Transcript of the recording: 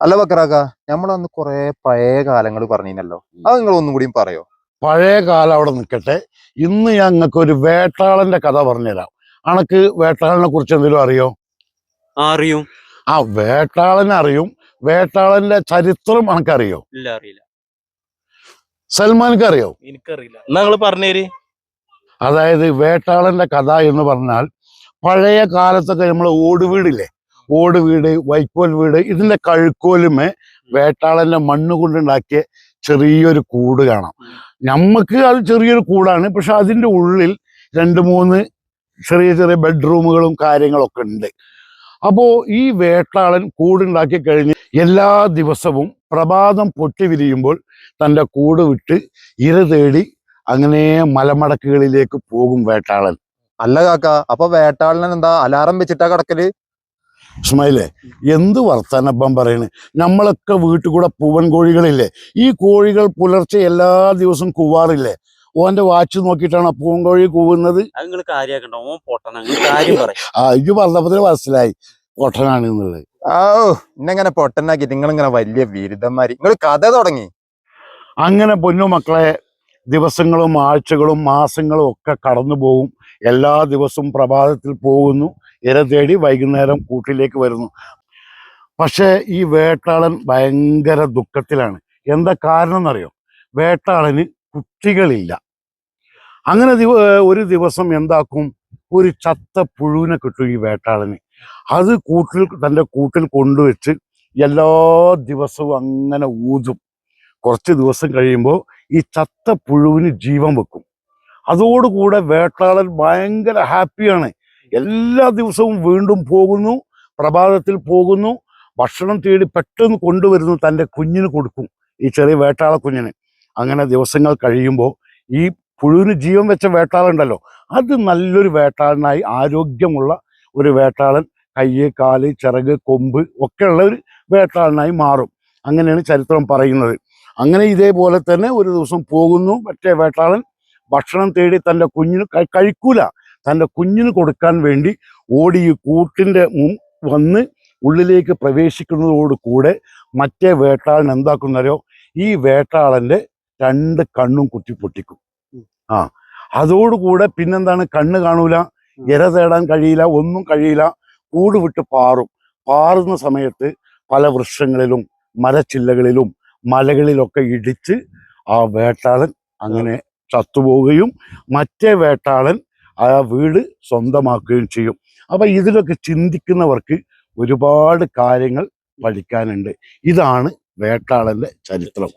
അല്ല ബക്കറാക്ക, നമ്മളന്ന് കൊറേ പഴയ കാലങ്ങൾ പറഞ്ഞിനല്ലോ. അത് നിങ്ങൾ ഒന്നും കൂടിയും പറയോ? പഴയ കാലം അവിടെ നിൽക്കട്ടെ. ഇന്ന് ഞങ്ങൾക്ക് ഒരു വേട്ടാളന്റെ കഥ പറഞ്ഞുതരാം. അണക്ക് വേട്ടാളനെ കുറിച്ച് എന്തെങ്കിലും അറിയോ? അറിയും. ആ, വേട്ടാളനെ അറിയും. വേട്ടാളന്റെ ചരിത്രം അനക്കറിയോ? ഇല്ല, അറിയില്ല. സൽമാൻക്ക് അറിയോ? എനിക്കറിയില്ല. എന്നാ നിങ്ങള് പറഞ്ഞേര്. അതായത് വേട്ടാളന്റെ കഥ എന്ന് പറഞ്ഞാൽ, പഴയ കാലത്തൊക്കെ നമ്മൾ ഓടുവീടില്ലേ, ഓട് വീട്, വൈക്കോൽ വീട്, ഇതിന്റെ കഴുക്കോലുമേ വേട്ടാളന്റെ മണ്ണ് കൊണ്ടുണ്ടാക്കിയ ചെറിയൊരു കൂട് കാണാം. നമുക്ക് അത് ചെറിയൊരു കൂടാണ്, പക്ഷെ അതിൻ്റെ ഉള്ളിൽ 2-3 ചെറിയ ചെറിയ ബെഡ്റൂമുകളും കാര്യങ്ങളൊക്കെ ഉണ്ട്. അപ്പോൾ ഈ വേട്ടാളൻ കൂടുണ്ടാക്കി കഴിഞ്ഞ് എല്ലാ ദിവസവും പ്രഭാതം പൊട്ടി വിരിയുമ്പോൾ തൻ്റെ കൂട് വിട്ട് ഇര തേടി അങ്ങനെ മലമടക്കുകളിലേക്ക് പോകും വേട്ടാളൻ. അല്ല കാക്ക, അപ്പൊ വേട്ടാളൻ എന്താ അലാറം വെച്ചിട്ടാ കിടക്കല്? ഇസ്മായിലേ, എന്ത് വർത്താനപ്പം പറയണ്? നമ്മളൊക്കെ വീട്ടിൽ കൂടെ പൂവൻ കോഴികളില്ലേ, ഈ കോഴികൾ പുലർച്ചെ എല്ലാ ദിവസവും കൂവാറില്ലേ? ഓന്റെ വാച്ച് നോക്കിയിട്ടാണ് പൂവൻ കോഴി കൂവുന്നത്. ഇത് പറഞ്ഞപ്പോ മനസ്സിലായി പൊട്ടനാണ് എന്നുള്ളത്. ഓ, ഇന്നെങ്ങനെ പൊട്ടനാക്കി നിങ്ങളിങ്ങനെ വലിയ ബിരുദന്മാര്, നിങ്ങൾ കഥ തുടങ്ങി. അങ്ങനെ പൊന്നു മക്കളെ, ദിവസങ്ങളും ആഴ്ചകളും മാസങ്ങളും ഒക്കെ കടന്നു പോകും. എല്ലാ ദിവസവും പ്രഭാതത്തിൽ പോകുന്നു, ഇര തേടി വൈകുന്നേരം കൂട്ടിലേക്ക് വരുന്നു. പക്ഷേ ഈ വേട്ടാളൻ ഭയങ്കര ദുഃഖത്തിലാണ്. എന്താ കാരണം എന്നറിയോ? വേട്ടാളന് കുട്ടികളില്ല. അങ്ങനെ ഒരു ദിവസം എന്താക്കും, ഒരു ചത്ത പുഴുവിനെ കിട്ടും ഈ വേട്ടാളന്. അത് തൻ്റെ കൂട്ടിൽ കൊണ്ടുവച്ച് എല്ലാ ദിവസവും അങ്ങനെ ഊതും. കുറച്ച് ദിവസം കഴിയുമ്പോൾ ഈ ചത്ത പുഴുവിന് ജീവൻ വെക്കും. അതോടുകൂടെ വേട്ടാളൻ ഭയങ്കര ഹാപ്പിയാണ്. എല്ലാ ദിവസവും വീണ്ടും പോകുന്നു, പ്രഭാതത്തിൽ പോകുന്നു, ഭക്ഷണം തേടി പെട്ടെന്ന് കൊണ്ടുവരുന്നു, തൻ്റെ കുഞ്ഞിന് കൊടുക്കും, ഈ ചെറിയ വേട്ടാള കുഞ്ഞിന്. അങ്ങനെ ദിവസങ്ങൾ കഴിയുമ്പോൾ ഈ പുഴുവിന് ജീവൻ വെച്ച വേട്ടാളുണ്ടല്ലോ, അത് നല്ലൊരു വേട്ടാളനായി, ആരോഗ്യമുള്ള ഒരു വേട്ടാളൻ, കയ്യ്, കാല്, ചിറക്, കൊമ്പ് ഒക്കെ ഉള്ള ഒരു വേട്ടാളനായി മാറും. അങ്ങനെയാണ് ചരിത്രം പറയുന്നത്. അങ്ങനെ ഇതേപോലെ തന്നെ ഒരു ദിവസം പോകുന്നു, മറ്റേ വേട്ടാളൻ ഭക്ഷണം തേടി തൻ്റെ കുഞ്ഞിന് കഴിക്കൂല, തൻ്റെ കുഞ്ഞിന് കൊടുക്കാൻ വേണ്ടി ഓടി ഈ കൂട്ടിൻ്റെ വന്ന് ഉള്ളിലേക്ക് പ്രവേശിക്കുന്നതോടുകൂടെ മറ്റേ വേട്ടാളൻ എന്താക്കുന്നറിയോ? ഈ വേട്ടാളൻ്റെ 2 കണ്ണും കുത്തി പൊട്ടിക്കും. അതോടുകൂടെ പിന്നെന്താണ്, കണ്ണ് കാണൂല, ഇര തേടാൻ കഴിയില്ല, ഒന്നും കഴിയില്ല, കൂട് വിട്ട് പാറും. പാറുന്ന സമയത്ത് പല വൃക്ഷങ്ങളിലും മരച്ചില്ലകളിലും മലകളിലൊക്കെ ഇടിച്ച് ആ വേട്ടാളൻ അങ്ങനെ ചത്തുപോവുകയും മറ്റേ വേട്ടാളൻ ആ വീട് സ്വന്തമാക്കുകയും ചെയ്യും. അപ്പൊ ഇതിലൊക്കെ ചിന്തിക്കുന്നവർക്ക് ഒരുപാട് കാര്യങ്ങൾ പഠിക്കാനുണ്ട്. ഇതാണ് വേട്ടാളന്റെ ചരിത്രം.